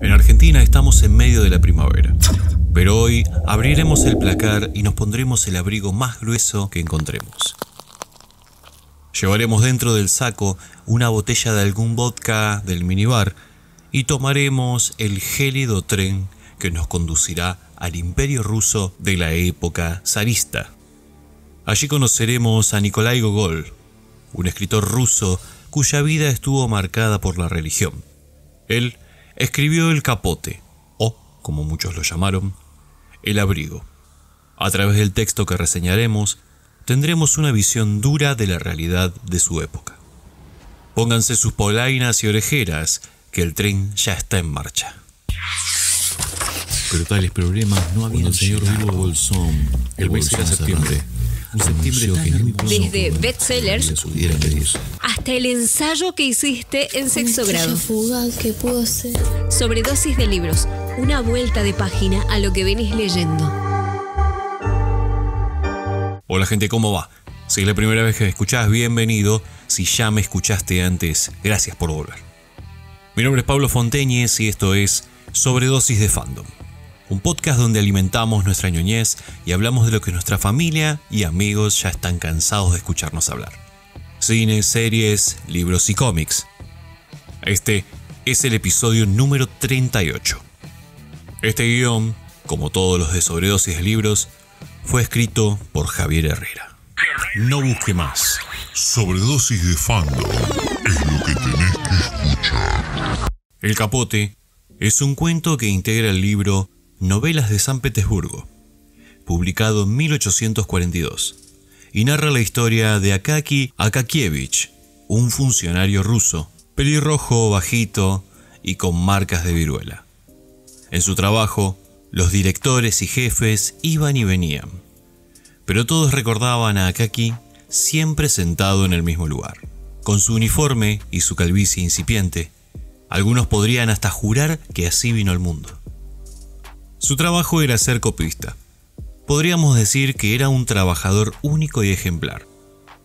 En Argentina estamos en medio de la primavera, pero hoy abriremos el placar y nos pondremos el abrigo más grueso que encontremos. Llevaremos dentro del saco una botella de algún vodka del minibar y tomaremos el gélido tren que nos conducirá al Imperio Ruso de la época zarista. Allí conoceremos a Nikolai Gogol, un escritor ruso cuya vida estuvo marcada por la religión. Él escribió El Capote, o, como muchos lo llamaron, El Abrigo. A través del texto que reseñaremos, tendremos una visión dura de la realidad de su época. Pónganse sus polainas y orejeras, que el tren ya está en marcha. Pero tales problemas no habían Cuando el señor llegado. Bilbo Bolsón, el mes era septiembre. Un septiembre tan hermoso Desde como bestsellers les hubiera pedido. hasta el ensayo que hiciste en sexto grado. Fugaz que pudo ser. Sobredosis de libros, una vuelta de página a lo que venís leyendo. Hola gente, ¿cómo va? Si es la primera vez que me escuchás, bienvenido. Si ya me escuchaste antes, gracias por volver. Mi nombre es Pablo Fonteñez y esto es Sobredosis de Fandom, un podcast donde alimentamos nuestra ñoñez y hablamos de lo que nuestra familia y amigos ya están cansados de escucharnos hablar. Cine, series, libros y cómics. Este es el episodio número 38. Este guión, como todos los de Sobredosis de Libros, fue escrito por Javier Herrera. No busque más. Sobredosis de Fandom es lo que tenés que escuchar. El Capote es un cuento que integra el libro Novelas de San Petersburgo, publicado en 1842, y narra la historia de Akaki Akakievich, un funcionario ruso, pelirrojo, bajito y con marcas de viruela. En su trabajo, los directores y jefes iban y venían, pero todos recordaban a Akaki siempre sentado en el mismo lugar. Con su uniforme y su calvicie incipiente, algunos podrían hasta jurar que así vino al mundo. Su trabajo era ser copista. Podríamos decir que era un trabajador único y ejemplar,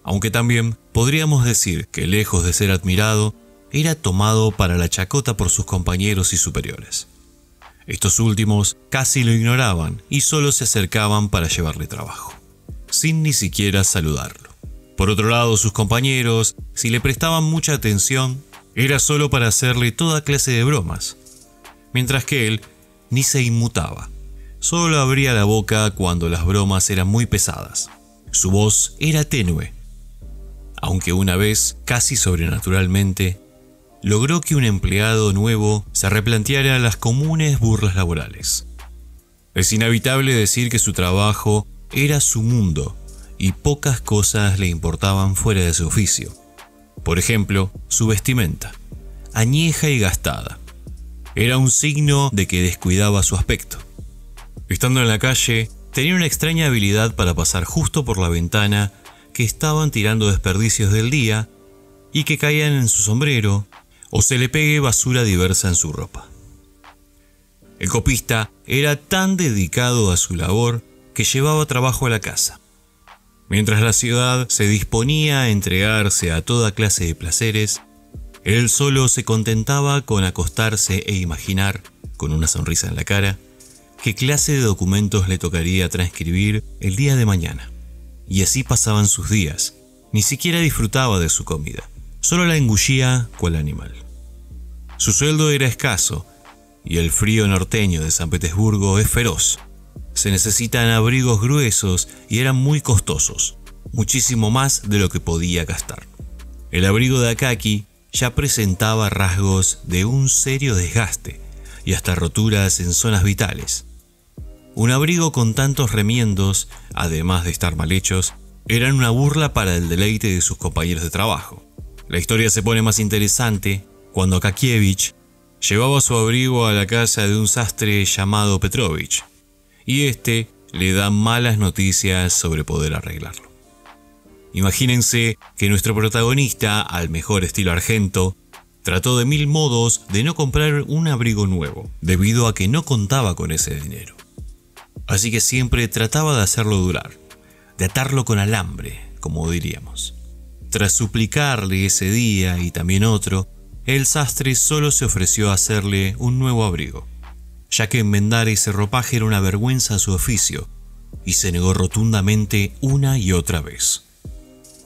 aunque también podríamos decir que, lejos de ser admirado, era tomado para la chacota por sus compañeros y superiores. Estos últimos casi lo ignoraban y solo se acercaban para llevarle trabajo, sin ni siquiera saludarlo. Por otro lado, sus compañeros, si le prestaban mucha atención, era solo para hacerle toda clase de bromas, mientras que él ni se inmutaba. Solo abría la boca cuando las bromas eran muy pesadas. Su voz era tenue, aunque una vez, casi sobrenaturalmente, logró que un empleado nuevo se replanteara las comunes burlas laborales. Es inevitable decir que su trabajo era su mundo y pocas cosas le importaban fuera de su oficio. Por ejemplo, su vestimenta, añeja y gastada, era un signo de que descuidaba su aspecto. Estando en la calle, tenía una extraña habilidad para pasar justo por la ventana que estaban tirando desperdicios del día y que caían en su sombrero o se le pegue basura diversa en su ropa. El copista era tan dedicado a su labor que llevaba trabajo a la casa. Mientras la ciudad se disponía a entregarse a toda clase de placeres, él solo se contentaba con acostarse e imaginar, con una sonrisa en la cara, qué clase de documentos le tocaría transcribir el día de mañana. Y así pasaban sus días. Ni siquiera disfrutaba de su comida, solo la engullía cual animal. Su sueldo era escaso, y el frío norteño de San Petersburgo es feroz. Se necesitan abrigos gruesos y eran muy costosos, muchísimo más de lo que podía gastar. El abrigo de Akaki ya presentaba rasgos de un serio desgaste y hasta roturas en zonas vitales. Un abrigo con tantos remiendos, además de estar mal hechos, eran una burla para el deleite de sus compañeros de trabajo. La historia se pone más interesante cuando Akakievich llevaba su abrigo a la casa de un sastre llamado Petrovich, y este le da malas noticias sobre poder arreglarlo. Imagínense que nuestro protagonista, al mejor estilo Argento, trató de mil modos de no comprar un abrigo nuevo, debido a que no contaba con ese dinero. Así que siempre trataba de hacerlo durar, de atarlo con alambre, como diríamos. Tras suplicarle ese día y también otro, el sastre solo se ofreció a hacerle un nuevo abrigo, ya que enmendar ese ropaje era una vergüenza a su oficio, y se negó rotundamente una y otra vez.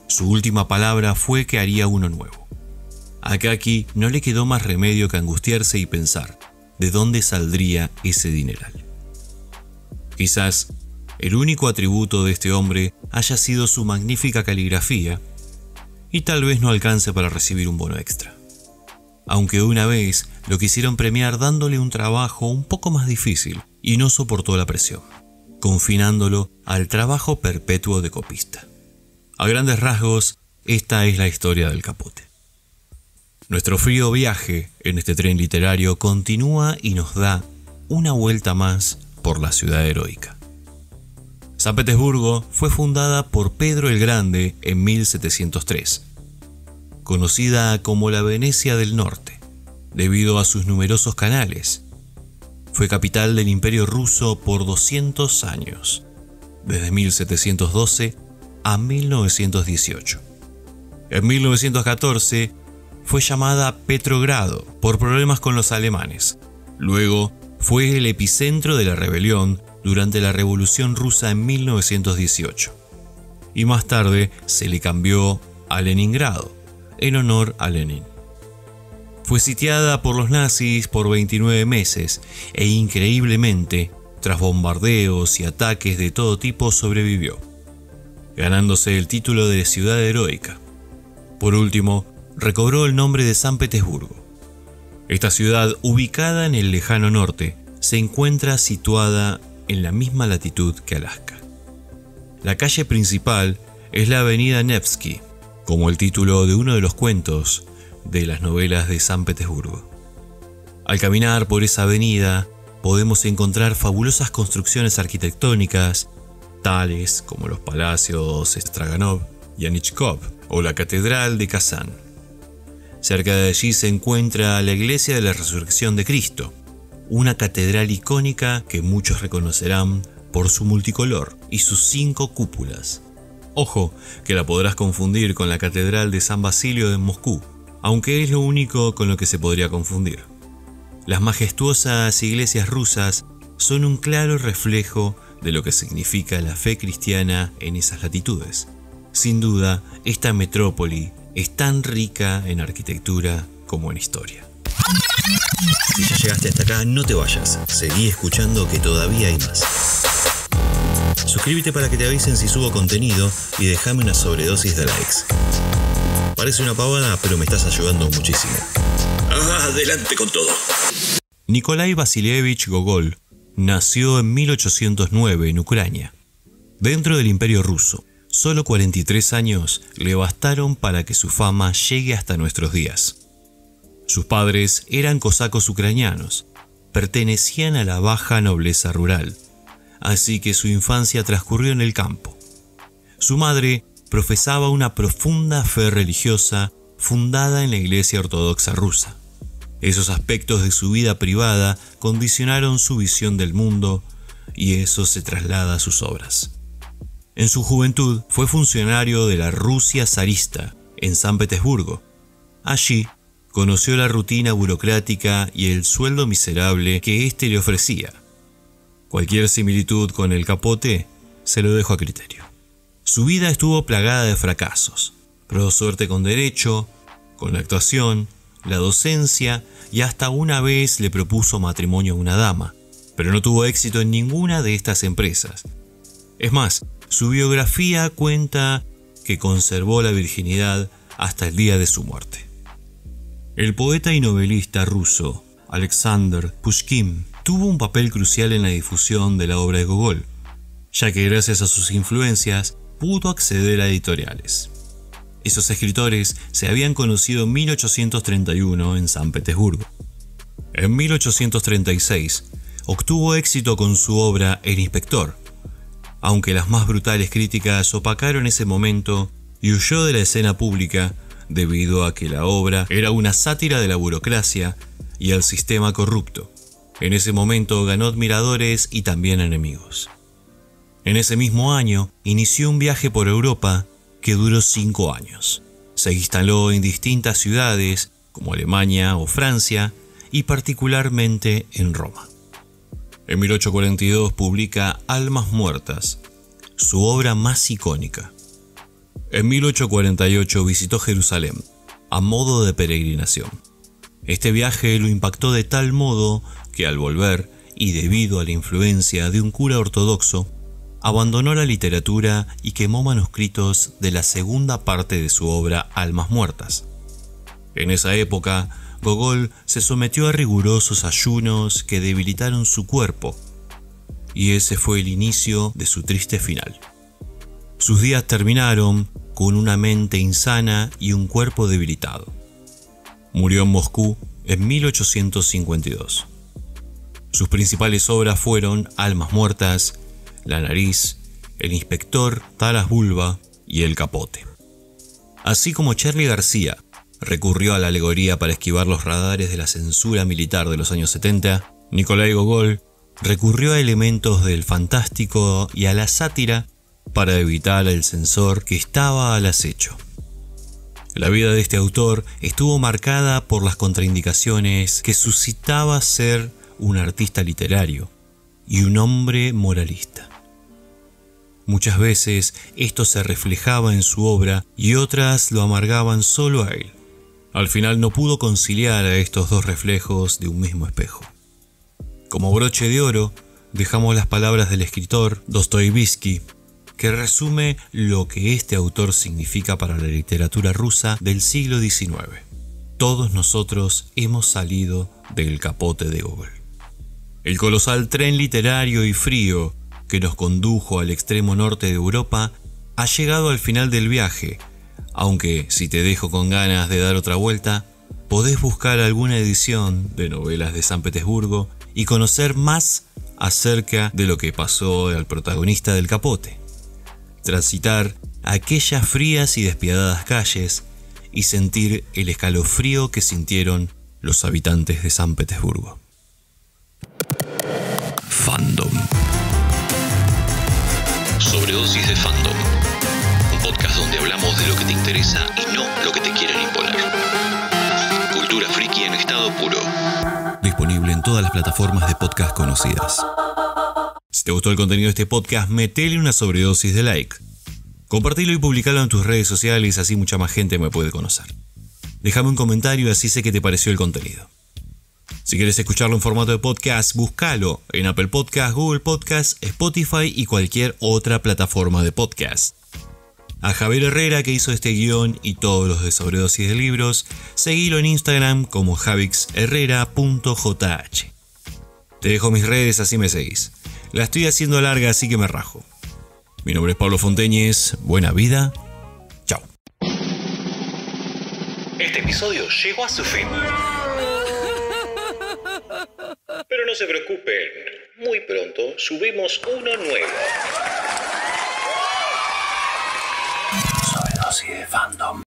Su última palabra fue que haría uno nuevo. A Akaki no le quedó más remedio que angustiarse y pensar de dónde saldría ese dineral. Quizás el único atributo de este hombre haya sido su magnífica caligrafía, y tal vez no alcance para recibir un bono extra. Aunque una vez lo quisieron premiar dándole un trabajo un poco más difícil y no soportó la presión, confinándolo al trabajo perpetuo de copista. A grandes rasgos, esta es la historia del Capote. Nuestro frío viaje en este tren literario continúa y nos da una vuelta más por la ciudad heroica. San Petersburgo fue fundada por Pedro el Grande en 1703, conocida como la Venecia del Norte, debido a sus numerosos canales. Fue capital del Imperio Ruso por 200 años, desde 1712 a 1918. En 1914 fue llamada Petrogrado por problemas con los alemanes. Luego fue el epicentro de la rebelión durante la Revolución Rusa en 1918. Y más tarde se le cambió a Leningrado, en honor a Lenin. Fue sitiada por los nazis por 29 meses e increíblemente, tras bombardeos y ataques de todo tipo, sobrevivió, ganándose el título de ciudad heroica. Por último, recobró el nombre de San Petersburgo. Esta ciudad, ubicada en el lejano norte, se encuentra situada en la misma latitud que Alaska. La calle principal es la avenida Nevsky, como el título de uno de los cuentos de las novelas de San Petersburgo. Al caminar por esa avenida podemos encontrar fabulosas construcciones arquitectónicas, tales como los palacios Stroganov y Anichkov o la Catedral de Kazán. Cerca de allí se encuentra la Iglesia de la Resurrección de Cristo, una catedral icónica que muchos reconocerán por su multicolor y sus 5 cúpulas. Ojo, que la podrás confundir con la Catedral de San Basilio de Moscú, aunque es lo único con lo que se podría confundir. Las majestuosas iglesias rusas son un claro reflejo de lo que significa la fe cristiana en esas latitudes. Sin duda, esta metrópoli es tan rica en arquitectura como en historia. Si ya llegaste hasta acá, no te vayas. Seguí escuchando que todavía hay más. Suscríbete para que te avisen si subo contenido y déjame una sobredosis de likes. Parece una pavada, pero me estás ayudando muchísimo. ¡Adelante con todo! Nikolai Vasilievich Gogol nació en 1809 en Ucrania, dentro del Imperio Ruso. Solo 43 años le bastaron para que su fama llegue hasta nuestros días. Sus padres eran cosacos ucranianos, pertenecían a la baja nobleza rural, así que su infancia transcurrió en el campo. Su madre profesaba una profunda fe religiosa fundada en la Iglesia Ortodoxa rusa. Esos aspectos de su vida privada condicionaron su visión del mundo y eso se traslada a sus obras. En su juventud fue funcionario de la Rusia zarista en San Petersburgo. Allí conoció la rutina burocrática y el sueldo miserable que éste le ofrecía. Cualquier similitud con el Capote se lo dejo a criterio. Su vida estuvo plagada de fracasos. Probó suerte con derecho, con la actuación, la docencia y hasta una vez le propuso matrimonio a una dama, pero no tuvo éxito en ninguna de estas empresas. Es más, su biografía cuenta que conservó la virginidad hasta el día de su muerte. El poeta y novelista ruso Alexander Pushkin tuvo un papel crucial en la difusión de la obra de Gogol, ya que gracias a sus influencias pudo acceder a editoriales. Esos escritores se habían conocido en 1831 en San Petersburgo. En 1836 obtuvo éxito con su obra El Inspector, aunque las más brutales críticas opacaron ese momento y huyó de la escena pública debido a que la obra era una sátira de la burocracia y el sistema corrupto. En ese momento ganó admiradores y también enemigos. En ese mismo año inició un viaje por Europa que duró 5 años. Se instaló en distintas ciudades como Alemania o Francia, y particularmente en Roma. En 1842 publica Almas Muertas, su obra más icónica. En 1848 visitó Jerusalén, a modo de peregrinación. Este viaje lo impactó de tal modo que al volver, y debido a la influencia de un cura ortodoxo, abandonó la literatura y quemó manuscritos de la segunda parte de su obra Almas Muertas. En esa época, Gogol se sometió a rigurosos ayunos que debilitaron su cuerpo, y ese fue el inicio de su triste final. Sus días terminaron con una mente insana y un cuerpo debilitado. Murió en Moscú en 1852. Sus principales obras fueron Almas Muertas, La Nariz, El Inspector, Taras Bulba y El Capote. Así como Charly García recurrió a la alegoría para esquivar los radares de la censura militar de los años 70, Nikolai Gogol recurrió a elementos del fantástico y a la sátira para evitar el censor que estaba al acecho. La vida de este autor estuvo marcada por las contraindicaciones que suscitaba ser un artista literario y un hombre moralista. Muchas veces esto se reflejaba en su obra y otras lo amargaban solo a él. Al final no pudo conciliar a estos dos reflejos de un mismo espejo. Como broche de oro, dejamos las palabras del escritor Dostoyevsky, que resume lo que este autor significa para la literatura rusa del siglo XIX. Todos nosotros hemos salido del capote de Gogol. El colosal tren literario y frío que nos condujo al extremo norte de Europa ha llegado al final del viaje, aunque si te dejo con ganas de dar otra vuelta, podés buscar alguna edición de Novelas de San Petersburgo y conocer más acerca de lo que pasó al protagonista del capote. Transitar aquellas frías y despiadadas calles y sentir el escalofrío que sintieron los habitantes de San Petersburgo. Fandom. Sobredosis de Fandom. Un podcast donde hablamos de lo que te interesa y no lo que te quieren imponer. Cultura friki en estado puro. Disponible en todas las plataformas de podcast conocidas. Si te gustó el contenido de este podcast, metele una sobredosis de like. Compartilo y publicalo en tus redes sociales, así mucha más gente me puede conocer. Déjame un comentario, así sé qué te pareció el contenido. Si quieres escucharlo en formato de podcast, búscalo en Apple Podcast, Google Podcast, Spotify y cualquier otra plataforma de podcast. A Javier Herrera, que hizo este guión y todos los de Sobredosis de Libros, seguilo en Instagram como javixherrera.jh. Te dejo mis redes, así me seguís. La estoy haciendo larga, así que me rajo. Mi nombre es Pablo Fonteñez, buena vida, chao. Este episodio llegó a su fin. Pero no se preocupen, muy pronto subimos uno nuevo. Sobredosis de Fandom.